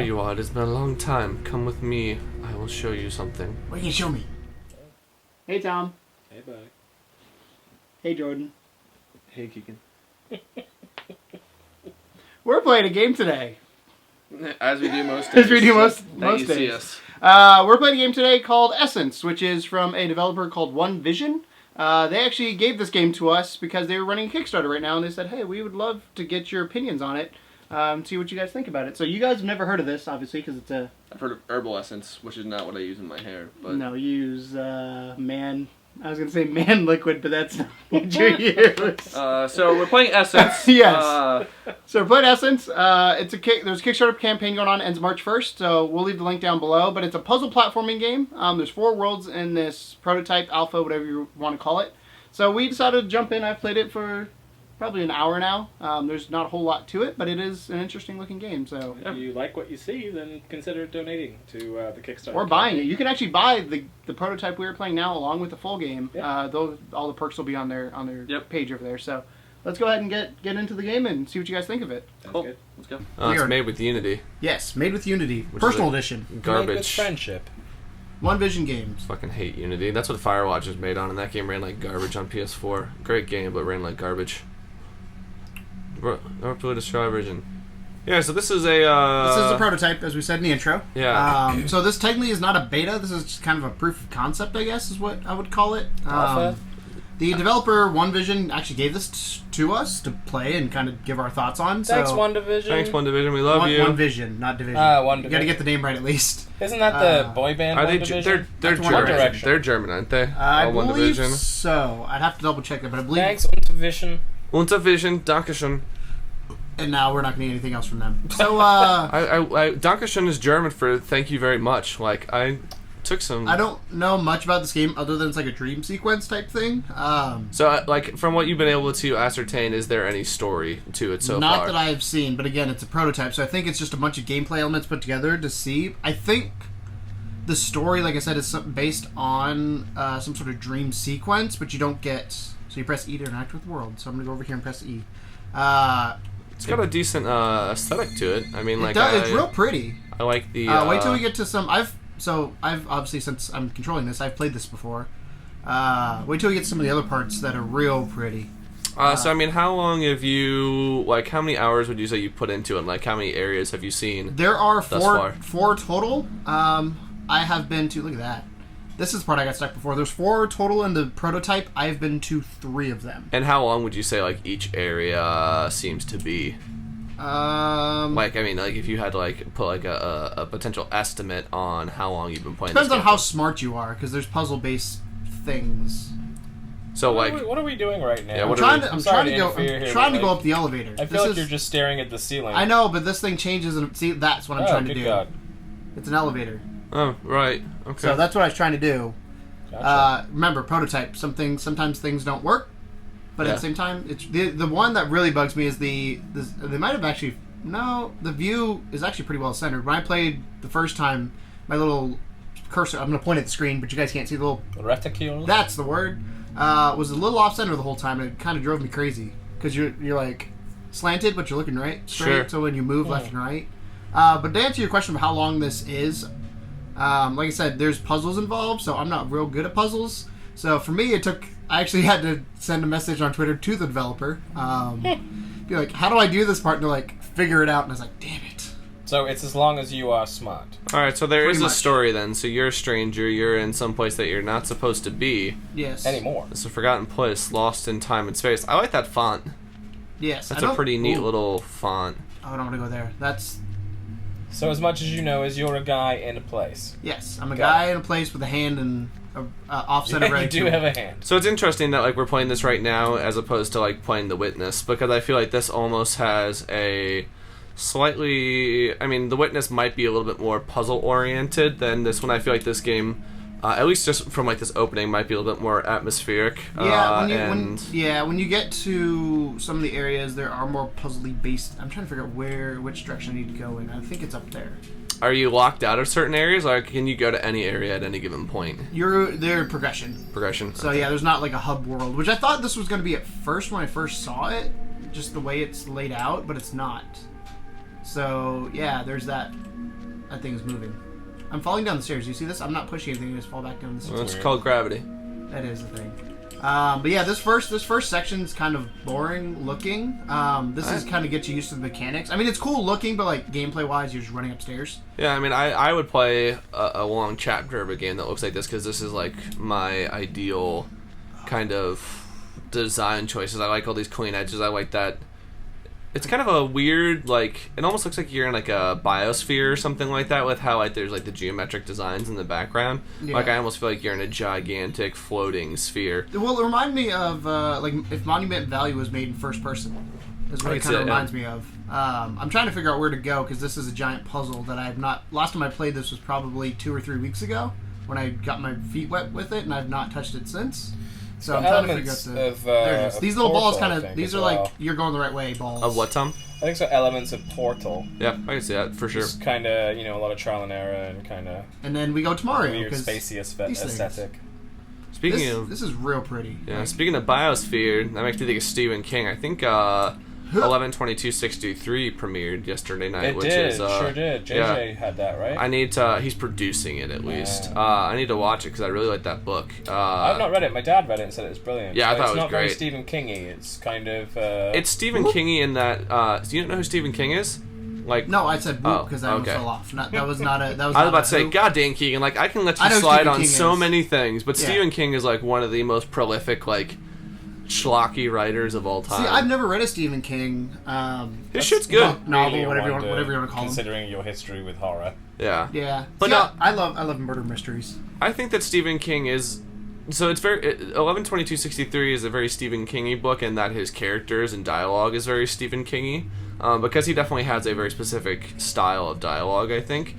you are. It has been a long time. Come with me. I will show you something. What can you show me? Hey, Tom. Hey, buddy. Hey, Jordan. Hey, Keegan. We're playing a game today. As we do most days. As we do most you see days. us. We're playing a game today called Essence, which is from a developer called One Vision. They actually gave this game to us because they were running a Kickstarter right now, and they said, hey, we would love to get your opinions on it, see what you guys think about it. So you guys have never heard of this, obviously, because it's a... I've heard of herbal essence, which is not what I use in my hair. But No, you use I was going to say man liquid, but that's not what you use. So we're playing Essence. Yes. So we're playing Essence. There's a Kickstarter campaign going on, ends March 1st, so we'll leave the link down below. But it's a puzzle platforming game. There's 4 worlds in this prototype, alpha, whatever you want to call it. So we decided to jump in. I've played it for probably an hour now. There's not a whole lot to it, but it is an interesting looking game. So if you like what you see, then consider donating to the Kickstarter. Or buying it. You can actually buy the prototype we are playing now along with the full game. Yeah. All the perks will be on their page over there. So let's go ahead and get into the game and see what you guys think of it. That's Cool. good. Let's go. It's made with Unity. Yes, made with Unity. Which Personal is edition. Made with Garbage. friendship. One Vision Games. Fucking hate Unity. That's what Firewatch is made on, and that game ran like garbage on PS4. Great game, but ran like garbage. Or destroy version. Yeah, so this is a... This is a prototype, as we said in the intro. Yeah. So this technically is not a beta. This is just kind of a proof of concept, I guess, is what I would call it. Alpha. The developer, One Vision, actually gave this to us to play and kind of give our thoughts on. Thanks, so, One Division. Thanks, One Division. We love you. One Vision, not Division. One You got to Division. get the name right at least. Isn't that the boy band Are One they? Division? They're That's One German. Direction. They're German, aren't they? I One believe Division. so. I'd have to double check that, but I believe. Thanks, One Division. Untervision, Dankeschön. And now we're not going to get anything else from them. So, Dankeschön is German for thank you very much. Like, I took some... I don't know much about this game other than it's like a dream sequence type thing. So, like, from what you've been able to ascertain, is there any story to it so far? Not that I have seen, but again, it's a prototype, so I think it's just a bunch of gameplay elements put together to see. I think the story, like I said, is based on some sort of dream sequence, but you don't get... So you press E to interact with the world. So I'm going to go over here and press E. It's got a decent aesthetic to it. I mean, like... It's real pretty. I like the... wait till we get to some... I've obviously, since I'm controlling this, I've played this before. Wait till we get to some of the other parts that are real pretty. So, I mean, how long have you... Like, how many hours would you say you put into it? Like, how many areas have you seen? There are thus far? four total. I have been to... Look at that. This is the part I got stuck before. There's 4 total in the prototype. I've been to 3 of them. And how long would you say, like, each area seems to be? Like, I mean, like, if you had to, like, put, like, a potential estimate on how long you've been playing Depends this on game how for. smart you are, because there's puzzle-based things. So, like... What are we doing right now? Yeah, I'm trying to go up the elevator. I feel like you're just staring at the ceiling. I know, but this thing changes, and see, that's what I'm trying to do. God. It's an elevator. Oh, right. Okay. So that's what I was trying to do. Gotcha. Remember, prototype. Sometimes things don't work, but at the same time, it's the one that really bugs me is they might have actually the view is actually pretty well centered. When I played the first time, my little cursor, I'm going to point at the screen, but you guys can't see the little reticule. That's the word. Was a little off center the whole time, and it kind of drove me crazy because you're like slanted, but you're looking straight. Sure. So when you move left and right. But to answer your question of how long this is. Like I said, there's puzzles involved, so I'm not real good at puzzles. So for me, I actually had to send a message on Twitter to the developer. Be like, how do I do this part? And they're like, figure it out. And I was like, damn it. So it's as long as you are smart. Alright, so there Pretty is a much. story then. So you're a stranger, you're in some place that you're not supposed to be. Yes. Anymore. It's a forgotten place, lost in time and space. I like that font. Yes. That's a pretty neat little font. Oh, I don't want to go there. That's... So as much as you know is you're a guy in a place. Yes. I'm a Got guy in a place with a hand and a offset of You right do have a hand. So it's interesting that like we're playing this right now as opposed to like playing The Witness, because I feel like this almost has a slightly... I mean, The Witness might be a little bit more puzzle-oriented than this one. I feel like this game, at least just from like this opening, might be a little bit more atmospheric. Yeah, when you get to some of the areas, there are more puzzly based. I'm trying to figure out which direction I need to go in. I think it's up there. Are you locked out of certain areas, or can you go to any area at any given point? They're progression. Progression. So yeah, there's not like a hub world, which I thought this was going to be at first when I first saw it, just the way it's laid out, but it's not. So yeah, there's that That thing's moving. I'm falling down the stairs. You see this? I'm not pushing anything. I just fall back down the stairs. Well, it's called gravity. That is a thing. But yeah, this first section's kind of boring looking. This is kind of get you used to the mechanics. I mean, it's cool looking, but like gameplay wise, you're just running upstairs. Yeah, I mean, I would play a long chapter of a game that looks like this because this is like my ideal kind of design choices. I like all these clean edges. I like that. It's kind of a weird, like, it almost looks like you're in like a biosphere or something like that with how like there's like the geometric designs in the background. Yeah. Like I almost feel like you're in a gigantic floating sphere. Well, it reminded me of like if Monument Valley was made in first person. Is what it kind of reminds me of. I'm trying to figure out where to go because this is a giant puzzle that I have not. Last time I played this was probably 2 or 3 weeks ago when I got my feet wet with it, and I've not touched it since. So I'm trying to figure out there it is. These little balls kind of. These are like you're going the right way balls. Of what, Tom? I think so. Elements of Portal. Yeah, I can see that for sure. Just kind of a lot of trial and error and kind of. And then we go to Mario. Weird spacey aesthetic. Speaking of, this is real pretty. Yeah. Like, speaking of Biosphere, that makes me think of Stephen King. I think 11/22/63 premiered yesterday night. Sure did. JJ had that, right? I need to. He's producing it at least. I need to watch it because I really like that book. I've not read it. My dad read it and said it was brilliant. Yeah, I thought it was not great. Very Stephen Kingy. It's kind of. It's Stephen Kingy in that. Do you don't know who Stephen King is? Like no, I said boop because I fell off. That was not a. That was. I was about to say, God dang Keegan! Like I can let you slide on so many things, but Stephen King is like one of the most prolific like schlocky writers of all time. See, I've never read a Stephen King. His shit's good. Novel, really whatever you want to call considering your history with horror. Yeah. Yeah. But I love murder mysteries. I think that Stephen King is. So it's very 11/22/63 is a very Stephen Kingy book, in that his characters and dialogue is very Stephen Kingy, because he definitely has a very specific style of dialogue. I think.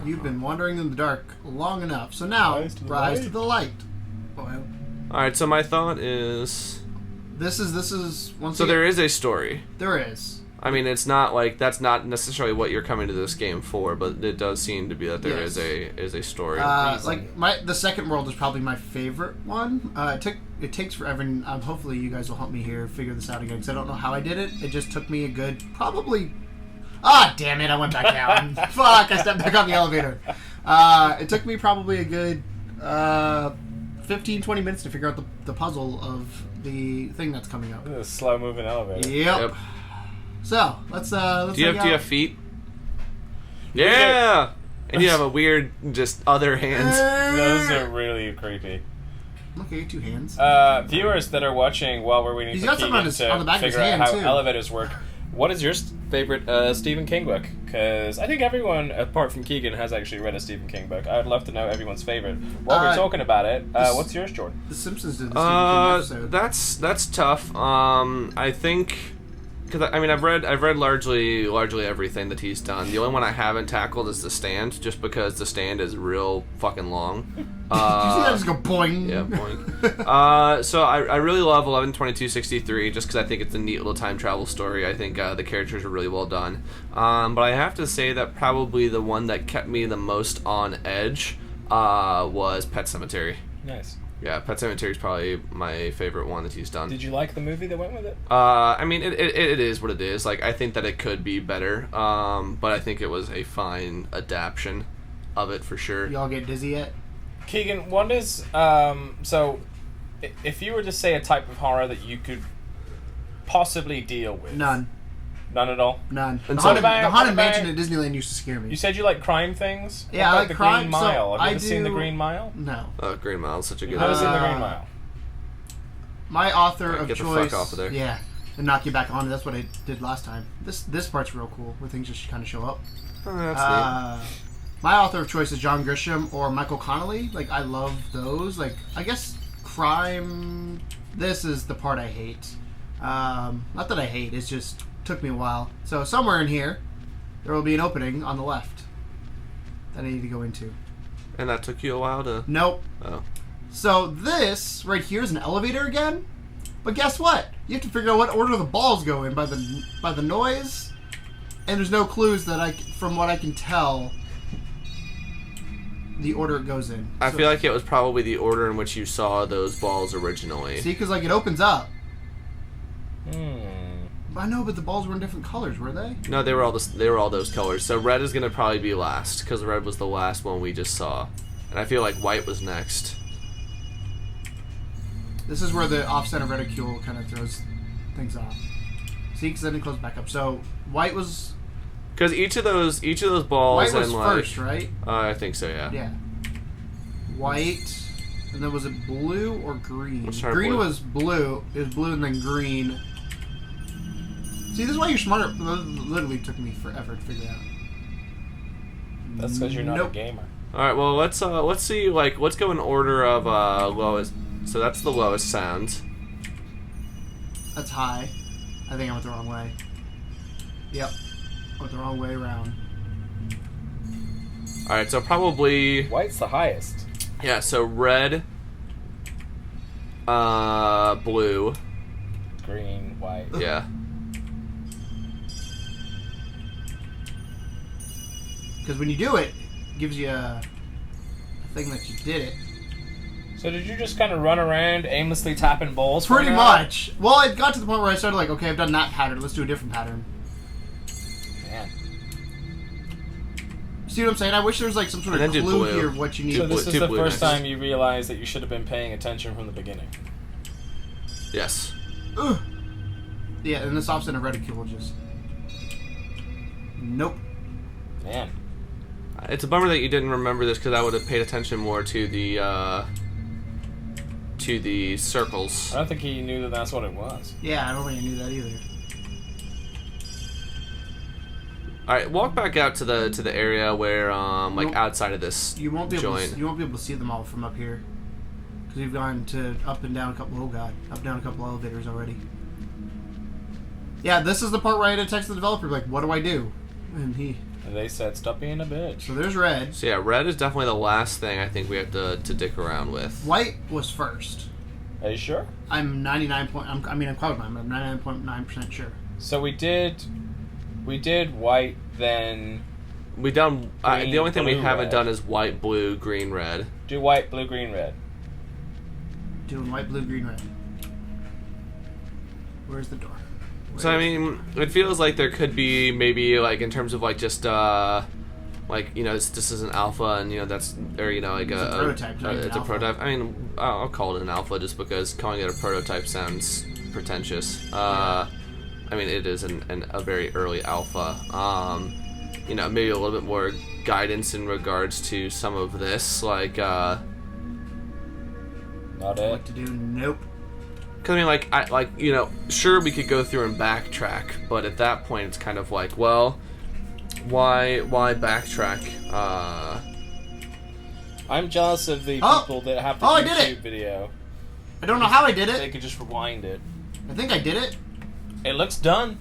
You've been wandering in the dark long enough, so now rise to the light. All right. So my thought is. This is once. So there is a story. There is. I mean, it's not like that's not necessarily what you're coming to this game for, but it does seem to be that there is a story. Like the second world is probably my favorite one. It takes forever, and hopefully you guys will help me here figure this out again because I don't know how I did it. It just took me a good probably. Ah, damn it! I went back down. Fuck! I stepped back on the elevator. It took me probably a good 15-20 minutes to figure out the puzzle of the thing that's coming up. A slow moving elevator. Yep. So let's. Do you have feet? Yeah. And you have a weird, just other hands. Those are really creepy. Okay, 2 hands. Viewers that are watching while we're waiting for Keegan to figure out how elevators work, what is your favorite Stephen King book? Because I think everyone, apart from Keegan, has actually read a Stephen King book. I'd love to know everyone's favorite. While we're talking about it, what's yours, Jordan? The Simpsons did the Stephen King episode. That's tough. I think. Because I mean, I've read largely everything that he's done. The only one I haven't tackled is The Stand, just because The Stand is real fucking long. Did you see that just go boing? Yeah, boing. So I really love 11/22/63, just because I think it's a neat little time travel story. I think the characters are really well done. But I have to say that probably the one that kept me the most on edge was Pet Sematary. Nice. Yeah, Pet Sematary is probably my favorite one that he's done. Did you like the movie that went with it? I mean, it is what it is. Like, I think that it could be better, but I think it was a fine adaptation of it for sure. Y'all get dizzy yet? Keegan, what is so? If you were to say a type of horror that you could possibly deal with, none at all. None. The Haunted Mansion at Disneyland used to scare me. You said you like crime things. Yeah, I like the crime. Green Mile. So Have you ever seen the Green Mile? No. Green Mile is such a good. I've seen the Green Mile. My author of get choice. Get the fuck off of there. Yeah, and knock you back on. That's what I did last time. This part's real cool, where things just kind of show up. Oh, that's neat. My author of choice is John Grisham or Michael Connelly. Like, I love those. Like, I guess crime. This is the part I hate. Not that I hate. It's just took me a while. So somewhere in here, there will be an opening on the left that I need to go into. And that took you a while to. Nope. Oh. So this right here is an elevator again, but guess what? You have to figure out what order the balls go in by the noise, and there's no clues that from what I can tell, the order it goes in. I feel like it was probably the order in which you saw those balls originally. See, because like it opens up. I know, but the balls were in different colors, were they? No, they were all those colors. So red is gonna probably be last because red was the last one we just saw, and I feel like white was next. This is where the off-center reticule kind of throws things off. See, because then it closes back up. So white was. Because each of those balls white was and like first, right? I think so, yeah. Yeah. White, and then was it blue or green? Green was blue. It was blue and then green. See, this is why you're smarter. It literally took me forever to figure out. That's because you're not a gamer. All right, well let's see, like, let's go in order of lowest. So that's the lowest sound. That's high. I think I went the wrong way. Yep, I went the wrong way around. All right, so probably white's the highest. Yeah, so red, blue, green, white. Yeah. Because when you do it, it gives you a thing that you did it. So did you just kind of run around aimlessly tapping balls? Pretty much. Well, it got to the point where I started like, okay, I've done that pattern. Let's do a different pattern. Man. See what I'm saying? I wish there was like some sort of clue here of what you need. So this is the first time you realize that you should have been paying attention from the beginning. Yes. Ugh. Yeah, and this off-center reticule just. Nope. Man. It's a bummer that you didn't remember this because I would have paid attention more to the circles. I don't think he knew that that's what it was. Yeah, I don't think he knew that either. All right, walk back out to the area where like outside of this you won't be able joint. you won't be able to see them all from up here because we've gone to up and down a couple. Oh god, up and down a couple elevators already. Yeah, this is the part where I had to text the developer like, "What do I do?" And they said, "Stop being a bitch." So there's red. So yeah, red is definitely the last thing I think we have to dick around with. White was first. Are you sure? I'm 99. I'm cloud nine, but I'm 99.9% sure. So we did white, then we done. Green, the only thing we haven't red. done is white, blue, green, red. Do white, blue, green, red. Doing white, blue, green, red. Where's the door? So I mean, it feels like there could be maybe like in terms of like just like, you know, this is an alpha, and you know that's, or you know, like it's a prototype. It's a prototype. I mean, I'll call it an alpha just because calling it a prototype sounds pretentious. I mean, it is a very early alpha. You know, maybe a little bit more guidance in regards to some of this, like not it. What to do? Nope. Because I mean, like you know, sure we could go through and backtrack, but at that point it's kind of like, well, why backtrack? I'm jealous of the people that have the YouTube video. I don't know how I did it. They could just rewind it. I think I did it. It looks done.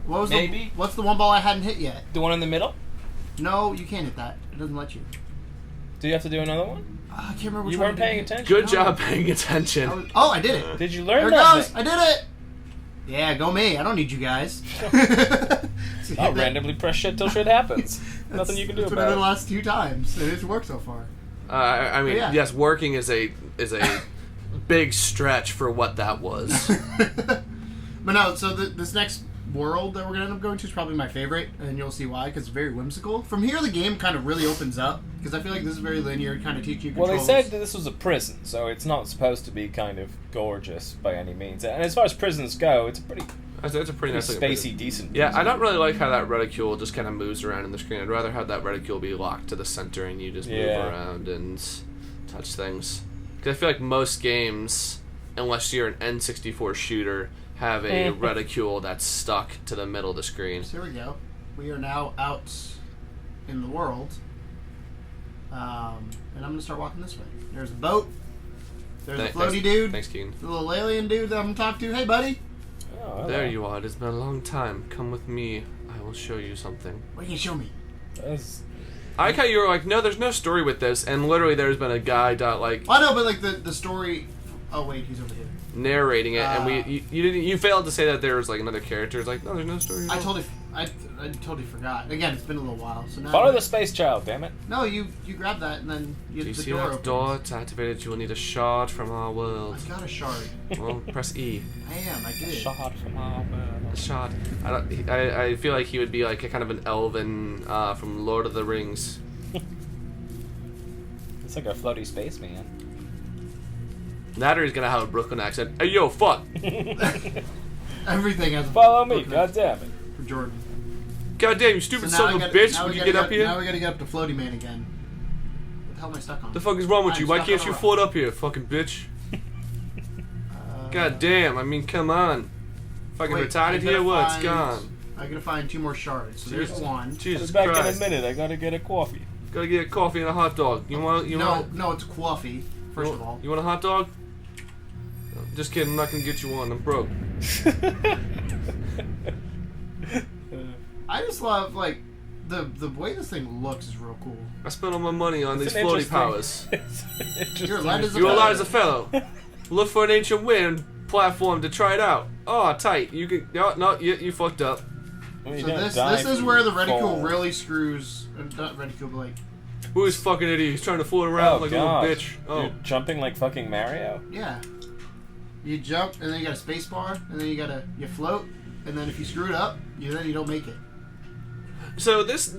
What was what's the one ball I hadn't hit yet? The one in the middle? No, you can't hit that. It doesn't let you. Do you have to do another one? I can't remember which You one. weren't paying attention. Good job paying attention. I did it. Did you learn there that? There it goes. I did it. Yeah, go me. I don't need you guys. I'll randomly press shit till shit happens. Nothing you can do about it. That's what I did the last 2 times. It has worked so far. I mean, yes, working is a big stretch for what that was. But no, so this next world that we're going to end up going to is probably my favorite, and you'll see why, because it's very whimsical. From here, the game kind of really opens up, because I feel like this is very linear, kind of teaching you controls. Well, they said that this was a prison, so it's not supposed to be kind of gorgeous by any means. And as far as prisons go, it's a pretty... It's a pretty nice spacey, decent. Yeah, I don't really like how that reticule just kind of moves around in the screen. I'd rather have that reticule be locked to the center and you just move around and touch things. Because I feel like most games, unless you're an N64 shooter, have a reticule that's stuck to the middle of the screen. So here we go. We are now out in the world. And I'm going to start walking this way. There's a boat. There's a floaty dude. Thanks, Keegan. The little alien dude that I'm going to talk to. Hey, buddy. Oh, there you are. It's been a long time. Come with me. I will show you something. What can you show me? I like how you were like, no, there's no story with this, and literally there's been a guy like... I know, but like the story... Oh, wait, he's over here. Narrating it, and you failed to say that there was like another character. It's like, no, there's no story. I totally forgot. Again, it's been a little while. So now follow the space child, damn it. No, you grab that and then Do you the see door that opens. door? It's activated. You will need a shard from our world. I got a shard. Well, press E. I did. Shard from our world. Shot. I feel like he would be like a kind of an elven from Lord of the Rings. It's like a floaty spaceman. That or he's gonna have a Brooklyn accent. Hey yo, fuck! Everything has a Follow me, god damn it. For Jordan. God damn, you stupid son of a bitch, when you get up here? Now we gotta get up to Floaty Man again. What the hell am I stuck on? The fuck is wrong with you? Why can't you float up here, fucking bitch? God damn, I mean, come on. Fucking retarded here, what? It's gone. I gotta find 2 more shards. So there's one. Jesus I'll be back Christ. in a minute, I gotta get a coffee. Gotta get a coffee and a hot dog. No, it's coffee, first of all. You want a hot dog? No, just kidding, I'm not gonna get you one, I'm broke. I just love, like, the way this thing looks is real cool. I spent all my money on these floaty powers. You're light as a fellow. Look for an ancient wind platform to try it out. Oh, tight. You can you fucked up. So this is where the reticule really screws. Not reticule, but like. Who is fucking idiot? He's trying to fool around like a little bitch. Oh, you're jumping like fucking Mario. Yeah. You jump, and then you got a space bar, and then you float, and then if you screw it up, you don't make it. So this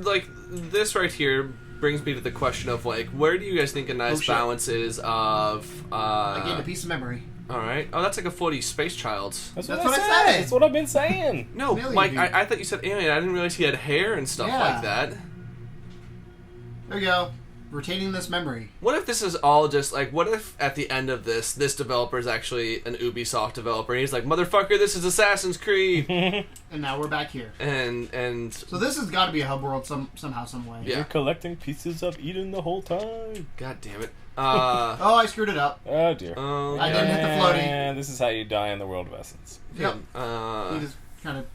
right here brings me to the question of like, where do you guys think a nice balance is of? I gained a piece of memory. All right. Oh, that's like a 40 space child. That's what I said. That's what I've been saying. No, Mike, I thought you said alien. I didn't realize he had hair and stuff like that. There we go. Retaining this memory. What if this is all just like? What if at the end of this developer is actually an Ubisoft developer? And he's like, motherfucker, this is Assassin's Creed. And now we're back here. And so this has got to be a hub world somehow, some way. Yeah. You're collecting pieces of Eden the whole time. God damn it. Oh, I screwed it up. Oh dear. I didn't hit the floaty. And this is how you die in the World of Essence. Yep. You just kind of.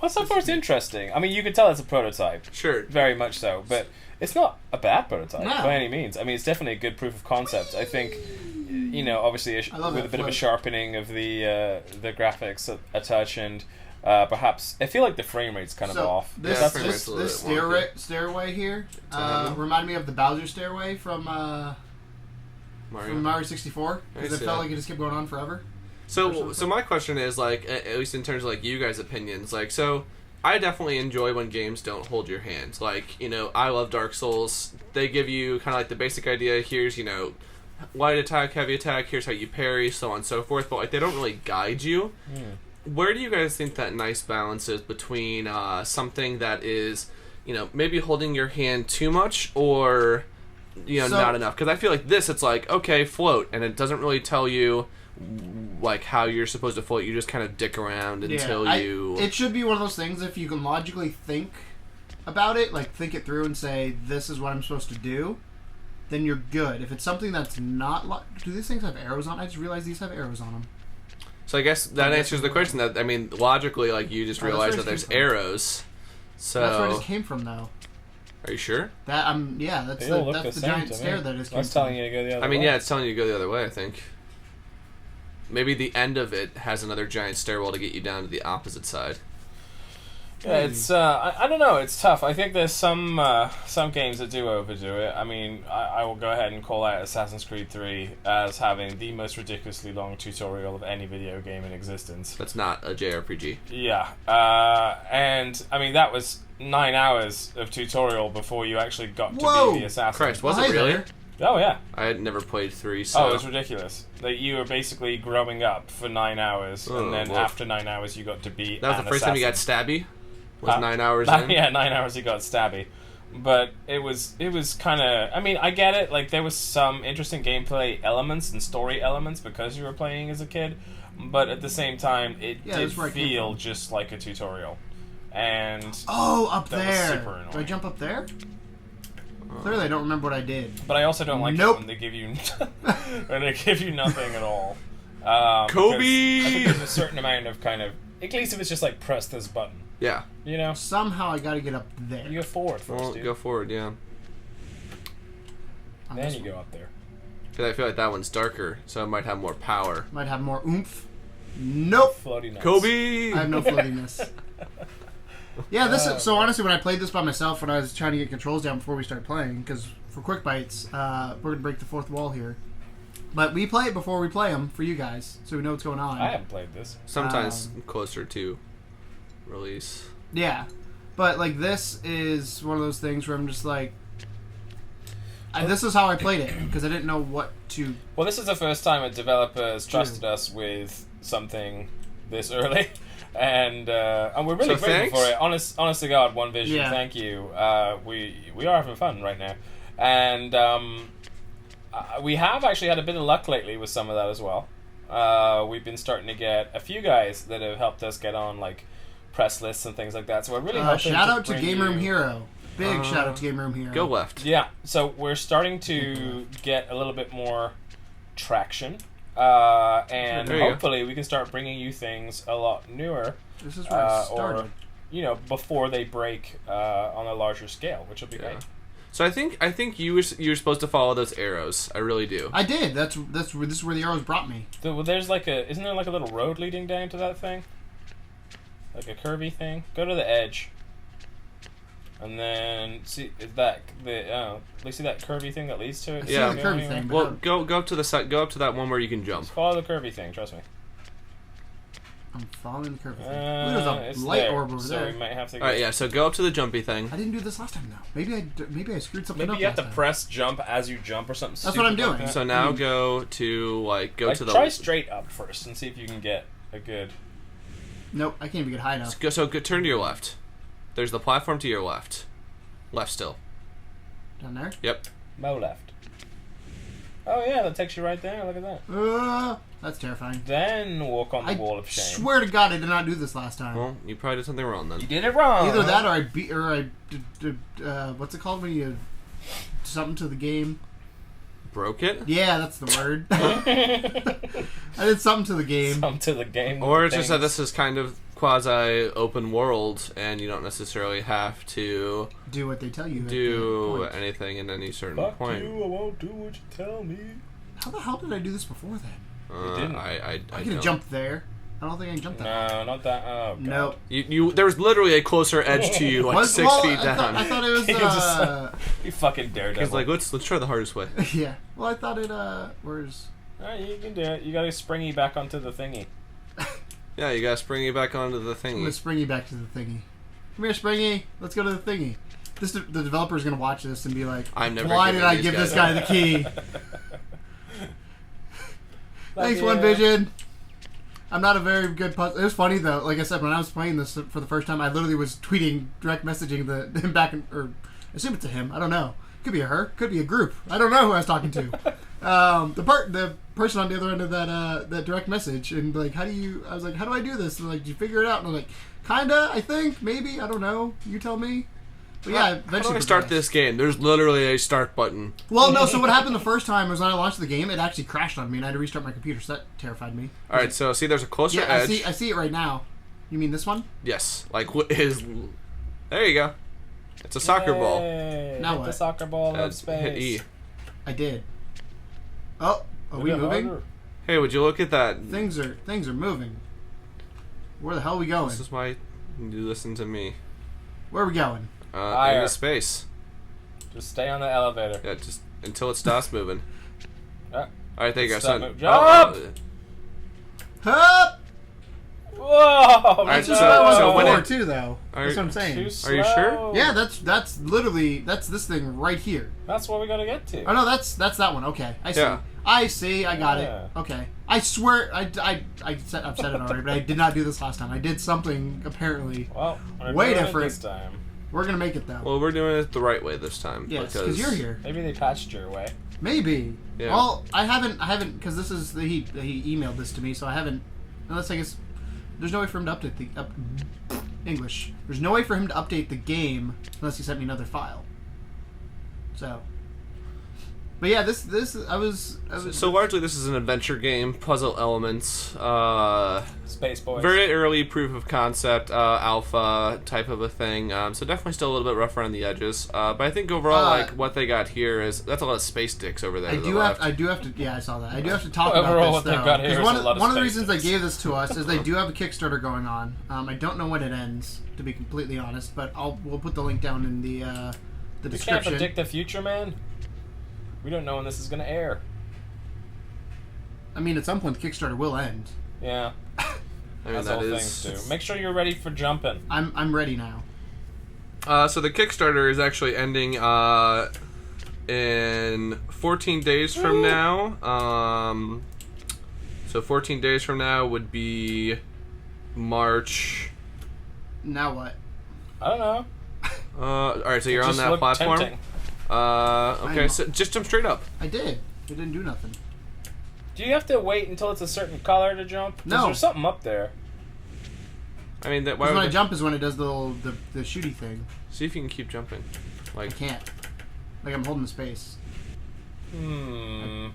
Well, so far it's interesting. I mean, you can tell it's a prototype. Sure. Very much so, but it's not a bad prototype by any means. I mean, it's definitely a good proof of concept. I think, obviously with a bit of a sharpening of the graphics a touch, and perhaps I feel like the frame rate's kind of off. This stairway here reminded me of the Bowser stairway from Mario 64, because it felt like it just kept going on forever. So my question is, like, at least in terms of like you guys' opinions, like, so I definitely enjoy when games don't hold your hand. Like, I love Dark Souls. They give you kind of like the basic idea. Here's, light attack, heavy attack. Here's how you parry, so on and so forth. But like, they don't really guide you. Where do you guys think that nice balance is between something that is, maybe holding your hand too much, or not enough? Because I feel like this, it's like, okay, float, and it doesn't really tell you like how you're supposed to float. You just kind of dick around until you. It should be one of those things, if you can logically think about it, like think it through and say, this is what I'm supposed to do, then you're good. If it's something that's not do these things have arrows on? I just realized these have arrows on them. So I guess that answers the question. That, I mean, logically, like, you just realize that there's arrows. So that's where it just came from, though. Are you sure? That that's the giant stair that is. It's telling you to go the other way. I mean, yeah, it's telling you to go the other way, I think. Maybe the end of it has another giant stairwell to get you down to the opposite side. Yeah, it's I don't know. It's tough. I think there's some games that do overdo it. I mean, I will go ahead and call out Assassin's Creed 3 as having the most ridiculously long tutorial of any video game in existence. That's not a JRPG. Yeah, and I mean that was 9 hours of tutorial before you actually got to be the assassin. Christ, was it really? Oh yeah. I had never played 3, so... Oh, it was ridiculous. Like, you were basically growing up for 9 hours, and then after 9 hours you got to be That was the first time you got stabby? Was 9 hours in? Yeah, 9 hours he got stabby. But it was kind of... I mean, I get it. Like, there was some interesting gameplay elements and story elements because you were playing as a kid, but at the same time, it did feel just like a tutorial. And... Oh, up there! Was super annoying. Do I jump up there? Clearly, I don't remember what I did. But I also don't like it when they give you nothing at all. Kobe! I think there's a certain amount of kind of... At least if it's just like, press this button. Yeah. You know? Somehow I gotta get up there. You go forward first, dude. Go forward, yeah. Then you go up there. Because I feel like that one's darker, so it might have more power. Might have more oomph. Nope! Floatiness. Kobe! I have no floatiness. Yeah, this is, so honestly, when I played this by myself, when I was trying to get controls down before we started playing, because for Quick Bites, we're going to break the fourth wall here. But we play it before we play them for you guys, so we know what's going on. I haven't played this. Sometimes closer to. release. Yeah. But, like, this is one of those things where I'm just like... this is how I played it, because I didn't know what to... Well, this is the first time a developer has trusted us with something this early. And we're really grateful for it. Honest to God, One Vision, thank you. We are having fun right now. And we have actually had a bit of luck lately with some of that as well. We've been starting to get a few guys that have helped us get on, like, press lists and things like that. So we're really hoping shout out to Game Room Hero. Big shout out to Game Room Hero. Go left. Yeah, so we're starting to get a little bit more traction. And hopefully we can start bringing you things a lot newer. This is where I started. Or, you know, before they break on a larger scale, which will be great. So I think you're supposed to follow those arrows. I really do. I did. This is where the arrows brought me. Well, there's isn't there like a little road leading down to that thing? Like a curvy thing? Go to the edge. And then see is that you see that curvy thing that leads to it? Yeah, the curvy thing. Well, go up to the side. Go up to that one where you can jump. Just follow the curvy thing. Trust me. I'm following the curvy thing. There's a light orb over there. So we might have to. All right, yeah. So go up to the jumpy thing. I didn't do this last time though. Maybe I screwed something up. Maybe you have to press jump as you jump or something. That's what I'm doing. Like so now go to to the. Try straight up first and see if you can get a good. Nope, I can't even get high enough. Turn to your left. There's the platform to your left. Left still. Down there? Yep. Mo left. Oh yeah, that takes you right there. Look at that. That's terrifying. Then walk on the wall of shame. I swear to God, I did not do this last time. Well, you probably did something wrong then. You did it wrong. Either that, or I did what's it called when you something to the game? Broke it? Yeah, that's the word. I did something to the game. Something to the game. Or it's just that this is kind of quasi open world, and you don't necessarily have to do what they tell you. Do anything in any certain point. Fuck you! I won't do what you tell me. How the hell did I do this before then? You didn't. I could have jumped there. I don't think I can jump that. No, not that. Oh, God. Nope. You there was literally a closer edge to you, like 6 feet down. I thought it was. You fucking daredevil. He's like, let's try the hardest way. Yeah. Well, I thought it. Where's? Alright, you can do it. You gotta springy back onto the thingy. Yeah, you gotta springy back onto the thingy. I'm gonna springy back to the thingy. Come here, Springy. Let's go to the thingy. The developer's gonna watch this and be like, "Why did I give this guy the key?" Thanks, One Vision. I'm not a very good puzzle. It was funny though. Like I said, when I was playing this for the first time, I literally was tweeting, direct messaging him back, or I assume it's a him. I don't know. Could be a her. Could be a group. I don't know who I was talking to. The person on the other end of that direct message, and like, I was like, how do I do this? And like, did you figure it out? And I'm like, kinda. I think maybe. I don't know. You tell me. But yeah, eventually. How do I start this game? There's literally a start button. Well, no. So what happened the first time was when I launched the game, it actually crashed on me, and I had to restart my computer. So that terrified me. All right. So see, there's a closer edge. I see it right now. You mean this one? Yes. Like what is? There you go. It's a soccer ball. Now hit what? The soccer ball of space. Hit E. I did. Oh, are we moving? Harder. Hey, would you look at that? Things are moving. Where the hell are we going? This is why you listen to me. Where are we going? Into space. Just stay on the elevator. Yeah, just until it stops moving. All right, there you go. So, jump! Hup! Whoa! That's so when it too, though. That's what I'm saying. Are you sure? Yeah, that's literally this thing right here. That's what we gotta get to. Oh no, that's that one. Okay, I see. Yeah. I see. I got it. Okay. I swear, I've said it already, but I did not do this last time. I did something apparently way different this time. We're gonna make it though. Well, we're doing it the right way this time. Yes, because you're here. Maybe they patched your way. Maybe. Yeah. Well, I haven't, because this is he emailed this to me, so I haven't. Unless I guess there's no way for him to update the English. There's no way for him to update the game unless he sent me another file. So. But yeah, this I was so largely this is an adventure game, puzzle elements, Space Boys. Very early proof of concept, alpha type of a thing. So definitely still a little bit rough around the edges. But I think overall, like what they got here that's a lot of space sticks over there. I do have to. Yeah, I saw that. I do have to talk about this though. Because one of the reasons they gave this to us is they do have a Kickstarter going on. I don't know when it ends, to be completely honest, but we'll put the link down in the description. You can't predict the future, man. We don't know when this is going to air. I mean, at some point, the Kickstarter will end. Yeah. I mean, as all things do. Make sure you're ready for jumping. I'm ready now. So the Kickstarter is actually ending in 14 days from now. So 14 days from now would be March. Now what? I don't know. Alright, so you're on that platform. Tempting. Okay, so just jump straight up. I did. It didn't do nothing. Do you have to wait until it's a certain color to jump? No. There's something up there. I mean, when I jump is when it does the shooty thing. See if you can keep jumping. Like I can't. Like I'm holding the space. I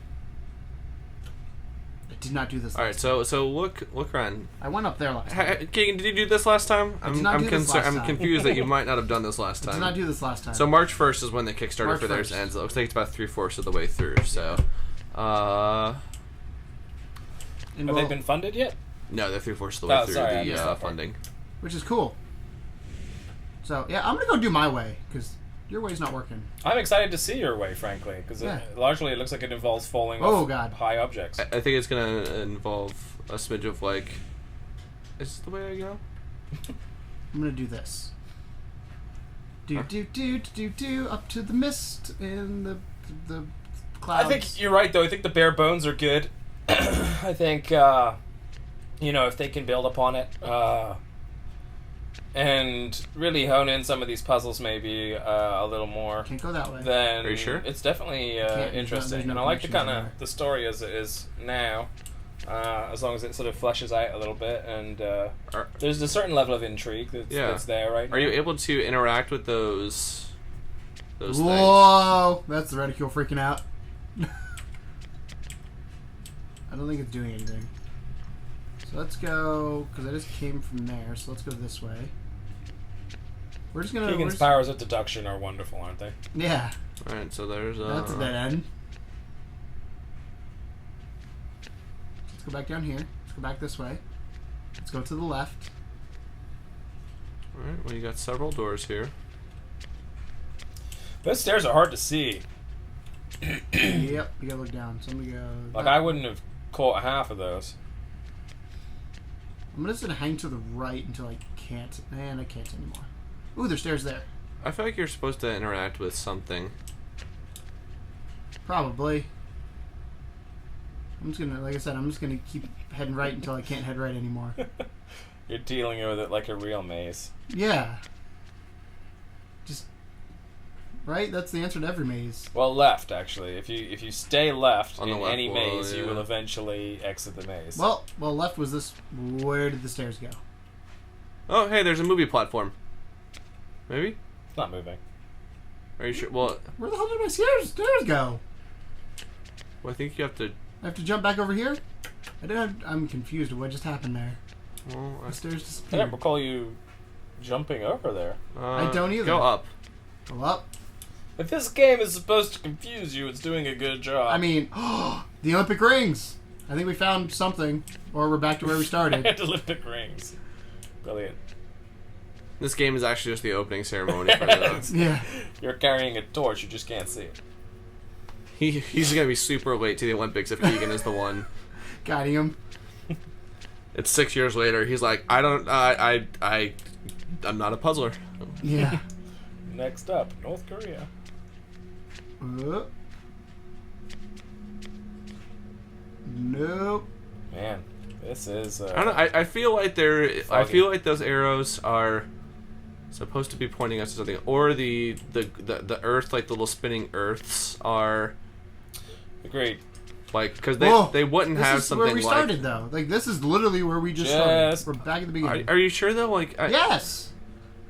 did not do this. All right, so look around. I went up there last time. Keegan, did you do this last time? I did not do this last time. I'm confused that you might not have done this last time. I did not do this last time. So March 1st is when the Kickstarter March for theirs 1st. ends. It looks like it's about 3/4 of the way through. So, Have they been funded yet? No, they're 3/4 of the way through the funding. Which is cool. So yeah, I'm gonna go do my way because your way's not working. I'm excited to see your way, frankly, because largely it looks like it involves falling off high objects. I think it's gonna involve a smidge of like. Is this the way I go? I'm gonna do this. Do up to the mist in the clouds. I think you're right, though. I think the bare bones are good. I think if they can build upon it and really hone in some of these puzzles, maybe a little more. Can't go that way. Then are you sure? It's definitely interesting, and I like the story as it is now. As long as it sort of fleshes out a little bit, and there's a certain level of intrigue that's there right now. Are you able to interact with those things? Whoa! That's the reticule freaking out. I don't think it's doing anything. So let's go, because I just came from there, so let's go this way. We're just gonna... Keegan's powers of deduction are wonderful, aren't they? Yeah. Alright, so there's that's a dead end. Let's go back down here. Let's go back this way. Let's go to the left. Alright, well you got several doors here. Those stairs are hard to see. Yep, you gotta look down. So I'm gonna go... Like, I wouldn't have caught half of those. I'm just gonna hang to the right until I can't. And I can't anymore. Ooh, there's stairs there. I feel like you're supposed to interact with something. Probably. I'm just gonna, like I said, I'm just gonna keep heading right until I can't head right anymore. You're dealing with it like a real maze. Yeah. Just... Right? That's the answer to every maze. Well, left, actually. If you stay left in any maze, you will eventually exit the maze. Well, left was this... Where did the stairs go? Oh, hey, there's a movie platform. Maybe? It's not moving. Are you sure? Well... Where the hell did my stairs go? Well, I think you have to... I have to jump back over here? I'm confused with what just happened there. Well, the stairs disappeared. I don't recall you jumping over there. I don't either. Go up. Go up. If this game is supposed to confuse you, it's doing a good job. I mean, the Olympic rings. I think we found something, or we're back to where we started. Olympic rings. Brilliant. This game is actually just the opening ceremony for the... Yeah. You're carrying a torch, you just can't see it. He's gonna be super late to the Olympics if Keegan is the one. Got him. It's 6 years later. He's like, I'm not a puzzler. Yeah. Next up, North Korea. Nope. Man, this is. I don't know. I feel like I feel like those arrows are supposed to be pointing us to something, or the Earth, like the little spinning Earths, are. Agreed. Like, because they wouldn't have something like. This is where we started, though. Like, this is literally where we just started. We're back at the beginning. Are you sure though? Like. Yes.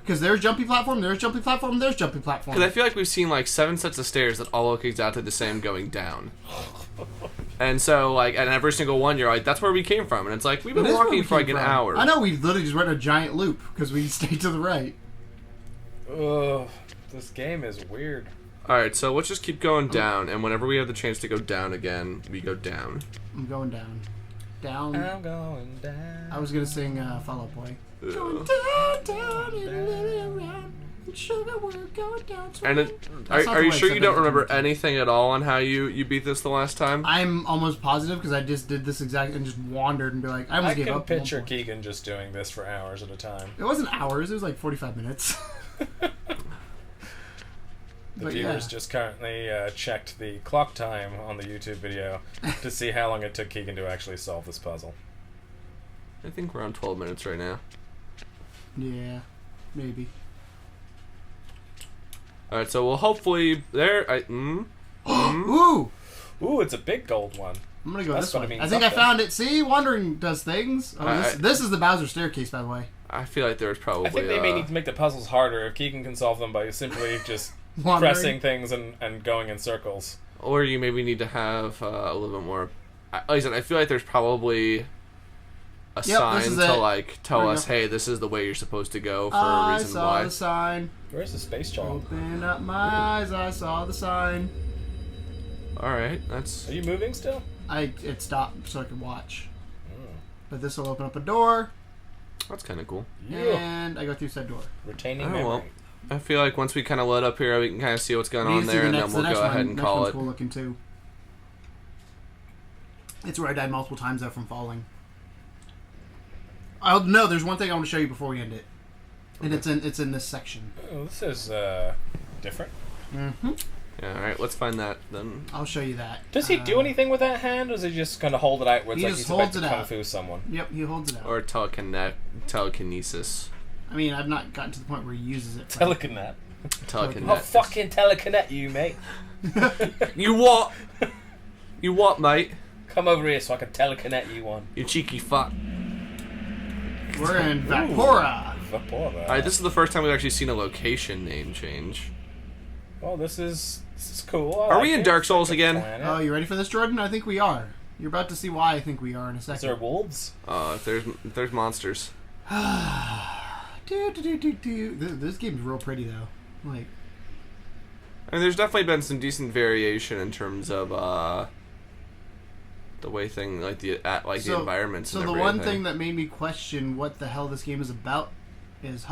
Because there's jumpy platform, there's jumpy platform, there's jumpy platform. Because I feel like we've seen like 7 sets of stairs that all look exactly the same going down. And so, like, and every single one, you're like, that's where we came from. And it's like, we've been walking for like an hour. I know, we literally just went a giant loop because we stayed to the right. Ugh, this game is weird. Alright, so let's just keep going down. And whenever we have the chance to go down again, we go down. I'm going down. Down. I'm going down. I was going to sing Fall Out Boy. Going down, down, and around. Sugar, we're going down. And are you sure you don't remember anything at all on how you beat this the last time? I'm almost positive because I just did this exact and just wandered and be like, I almost gave up. I can picture Keegan just doing this for hours at a time. It wasn't hours. It was like 45 minutes. The viewers just currently checked the clock time on the YouTube video to see how long it took Keegan to actually solve this puzzle. I think we're on 12 minutes right now. Yeah, maybe. Alright, so we'll hopefully... Ooh! Ooh, it's a big gold one. I'm gonna go this way. I think I found it. See? Wandering does things. Oh, this is the Bowser staircase, by the way. I feel like there's probably... I think they may need to make the puzzles harder if Keegan can solve them by simply just pressing things and going in circles. Or you maybe need to have a little bit more... Like I said, I feel like there's probably a sign to like tell us, hey, this is the way you're supposed to go for a reason why. I saw the sign. Where's the space child? Open up my eyes, I saw the sign. Alright, that's... Are you moving still? It stopped so I could watch. But this will open up a door. That's kind of cool. And I go through said door. Retaining memory. Well, I feel like once we kind of load up here, we can kind of see what's going on there, and then we'll go ahead and call it. Cool looking too. It's where I died multiple times though from falling. No, there's one thing I want to show you before we end it, and it's in this section. Oh, this is different. Mm-hmm. Yeah, all right, let's find that then. I'll show you that. Does he do anything with that hand, or does he just kind of hold it outwards like he's about to kung fu someone? Yep, he holds it out. Or telekinesis. I mean, I've not gotten to the point where he uses it. Telekinet. Telekinet. I'll fucking telekinet you, mate. You what? You what, mate? Come over here so I can telekinet you one. You cheeky fuck. We're in Vapora. Vapora. Alright, this is the first time we've actually seen a location name change. Well, this is cool. Are we in Dark Souls again? Oh, you ready for this, Jordan? I think we are. You're about to see why I think we are in a second. Is there wolves? If there's monsters. This game's real pretty though. Like, I mean, there's definitely been some decent variation in terms of the way the environments. So and the everything. one thing that made me question what the hell this game is about is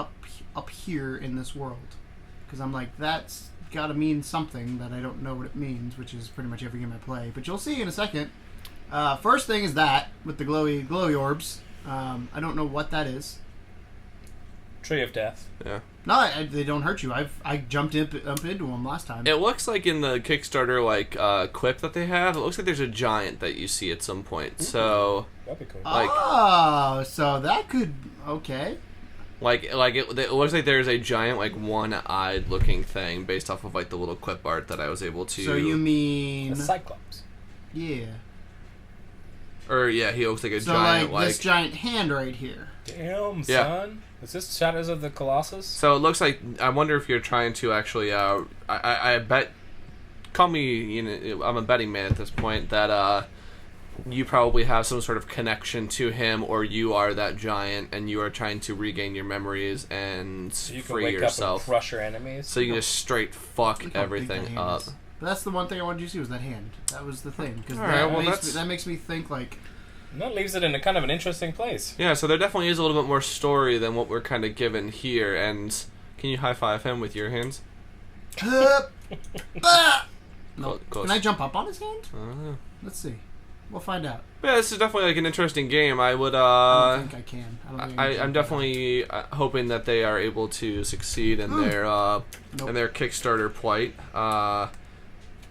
up here in this world, because I'm like, that's got to mean something that I don't know what it means, which is pretty much every game I play. But you'll see in a second. First thing is that with the glowy orbs. I don't know what that is. Tree of Death. Yeah. No, they don't hurt you. I jumped up into them last time. It looks like in the Kickstarter quip that they have, it looks like there's a giant that you see at some point. Ooh, so that'd be cool. So that could it looks like there's a giant one-eyed looking thing based off of the little quip art that I was able to. So you mean a Cyclops? Yeah. Or yeah, he looks like a giant this giant hand right here. Damn, son. Is this Shadows of the Colossus? So it looks like, I wonder if you're trying to actually, I bet, call me, I'm a betting man at this point, that you probably have some sort of connection to him, or you are that giant, and you are trying to regain your memories and so you free can wake yourself. Up and crush your enemies. So you can just straight fuck everything up. But that's the one thing I wanted you to see was that hand. That was the thing. Because that makes me think And that leaves it in a kind of an interesting place. Yeah, so there definitely is a little bit more story than what we're kind of given here. And can you high five him with your hands? No. Close. Can I jump up on his hand? I don't know. Let's see. We'll find out. Yeah, this is definitely an interesting game. I would. I don't think I can. I'm definitely hoping that they are able to succeed in their in their Kickstarter plight.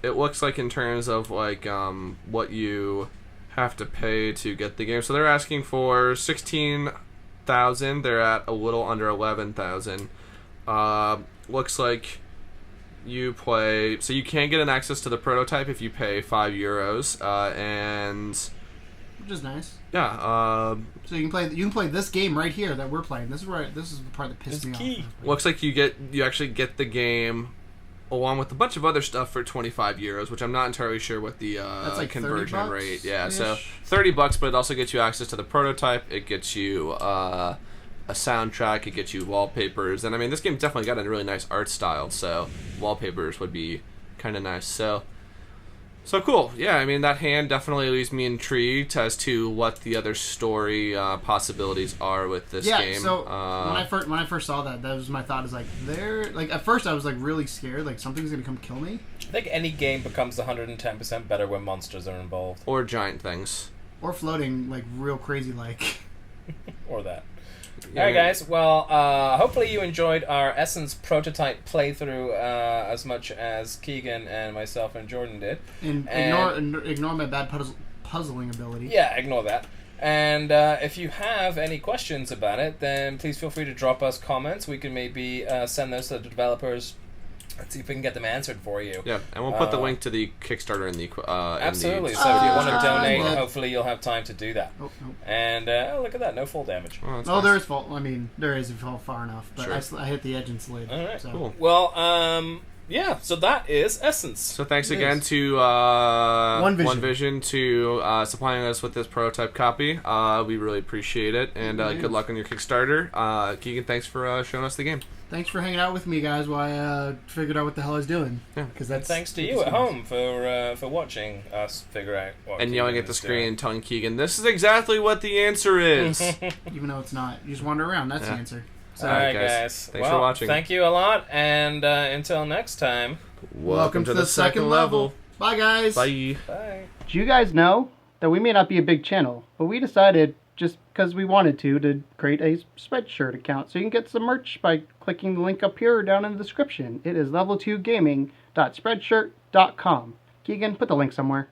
It looks like in terms of what you have to pay to get the game. So they're asking for $16,000. They're at a little under $11,000. Looks like you play. So you can get an access to the prototype if you pay €5, and which is nice. Yeah. So you can play this game right here that we're playing. This is the part that pissed me off. Looks like you actually get the game along with a bunch of other stuff for €25, which I'm not entirely sure what the conversion rate. Yeah, so $30, but it also gets you access to the prototype. It gets you a soundtrack. It gets you wallpapers, and I mean this game's definitely got a really nice art style. So wallpapers would be kind of nice. So So cool. Yeah, I mean, that hand definitely leaves me intrigued as to what the other story possibilities are with this game. Yeah, so when I first saw that was my thought, is like, at first I was like really scared, like something's going to come kill me. I think any game becomes 110% better when monsters are involved. Or giant things. Or floating, like, real crazy like. Or that. Yeah. Alright guys, well, hopefully you enjoyed our Essence prototype playthrough as much as Keegan and myself and Jordan did. And ignore my bad puzzling ability. Yeah, ignore that. And if you have any questions about it, then please feel free to drop us comments. We can maybe send those to the developers. Let's see if we can get them answered for you. Yeah, and we'll put the link to the Kickstarter in the absolutely. So if you want to donate, hopefully you'll have time to do that. And look at that, no fall damage. Nice. There is fall. I mean, there is if you fall far enough, but sure. I hit the edge and slid. All right, so. Cool. Well, yeah. So that is Essence. So thanks again to One Vision to supplying us with this prototype copy. We really appreciate it, and good luck on your Kickstarter. Keegan, thanks for showing us the game. Thanks for hanging out with me, guys, while I figured out what the hell I was doing. Yeah, because that's thanks to you at home for watching us figure out what and yelling at the screen and telling Keegan, "This is exactly what the answer is." Even though it's not, you just wander around. That's the answer. So, all right, guys. Thanks for watching. Thank you a lot, and until next time. Welcome to the second level. Bye, guys. Bye. Bye. Do you guys know that we may not be a big channel, but we decided, just because we wanted to create a Spreadshirt account so you can get some merch by clicking the link up here or down in the description. It is level2gaming.spreadshirt.com. Keegan, put the link somewhere.